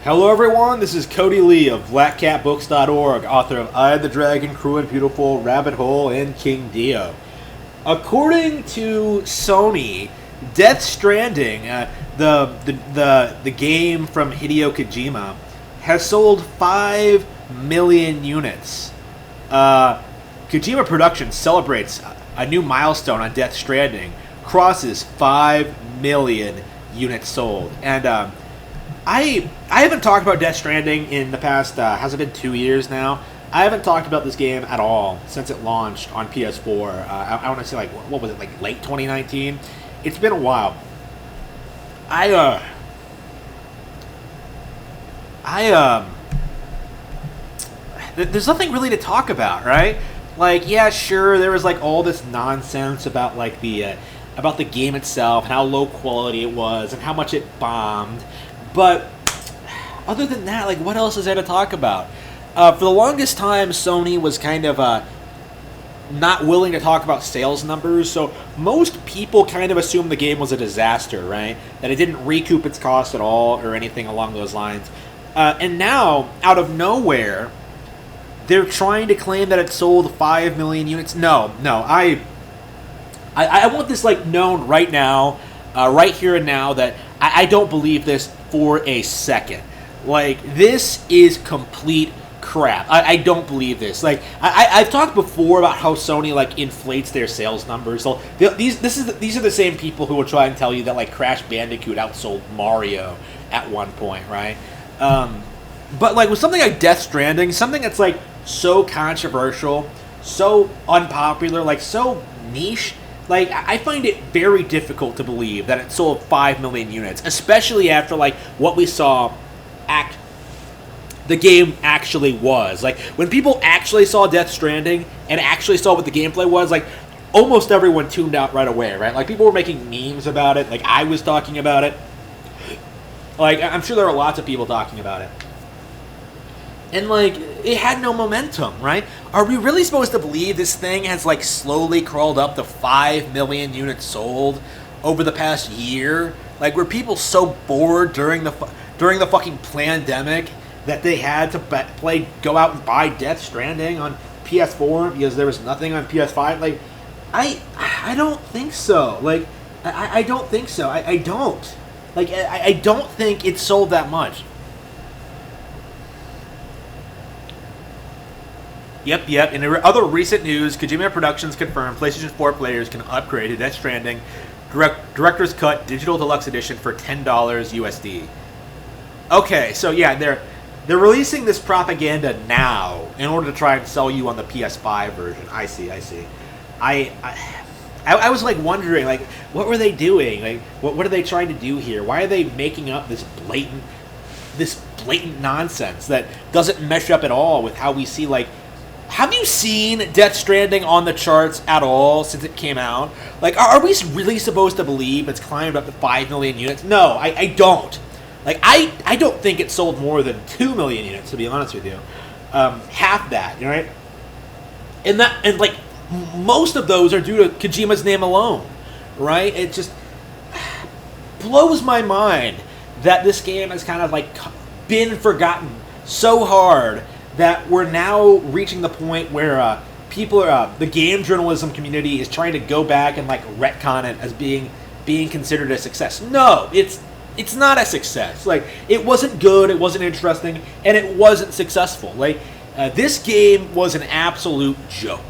Hello everyone, this is Cody Lee of BlackCatBooks.org, author of I, the Dragon, Cruel and Beautiful, Rabbit Hole, and King Dio. According to Sony, Death Stranding, the game from Hideo Kojima, has sold 5 million units. Kojima Productions celebrates a new milestone on Death Stranding, crosses 5 million units sold. And I haven't talked about Death Stranding in the past, has it been 2 years now? I haven't talked about this game at all since it launched on PS4. I want to say, like, what was it, like late 2019? It's been a while. There's nothing really to talk about, right? Like, yeah, sure, there was like all this nonsense about like the game itself and how low quality it was and how much it bombed. But other than that, like, what else is there to talk about? For the longest time, Sony was kind of not willing to talk about sales numbers, so most people kind of assumed the game was a disaster, right? That it didn't recoup its cost at all or anything along those lines. And now, out of nowhere, they're trying to claim that it sold 5 million units. No, I want this, like, known right now, right here and now, that I don't believe this for a second. Like, this is complete crap. I don't believe this. Like, I've talked before about how Sony, like, inflates their sales numbers. So these are the same people who will try and tell you that, like, Crash Bandicoot outsold Mario at one point, right? But, like, with something like Death Stranding, something that's, like, so controversial, so unpopular, like, so niche, like, I find it very difficult to believe that it sold 5 million units, especially after, like, what we saw the game actually was. Like, when people actually saw Death Stranding and actually saw what the gameplay was, like, almost everyone tuned out right away, right? Like, people were making memes about it. Like, I was talking about it. Like, I'm sure there were lots of people talking about it. And, like, it had no momentum, right? Are we really supposed to believe this thing has, like, slowly crawled up to 5 million units sold over the past year? Like, were people so bored during the fucking pandemic that they had to go out and buy Death Stranding on PS4 because there was nothing on PS5? Like, I don't think so. Like, I don't think so. I don't. Like, I don't think it sold that much. Yep. In other recent news, Kojima Productions confirmed PlayStation 4 players can upgrade to Death Stranding Director's Cut Digital Deluxe Edition for $10 USD. Okay, so yeah, they're releasing this propaganda now in order to try and sell you on the PS5 version. I see. I was, like, wondering, like, what were they doing? Like, what are they trying to do here? Why are they making up this blatant nonsense that doesn't mesh up at all with how we see, like, have you seen Death Stranding on the charts at all since it came out? Like, are we really supposed to believe it's climbed up to 5 million units? No, I don't. Like, I don't think it sold more than 2 million units, to be honest with you. Half that, right? And like, most of those are due to Kojima's name alone, right? It just blows my mind that this game has kind of, like, been forgotten so hard that we're now reaching the point where the game journalism community is trying to go back and, like, retcon it as being considered a success. No, it's not a success. Like, it wasn't good, it wasn't interesting, and it wasn't successful. Like, this game was an absolute joke.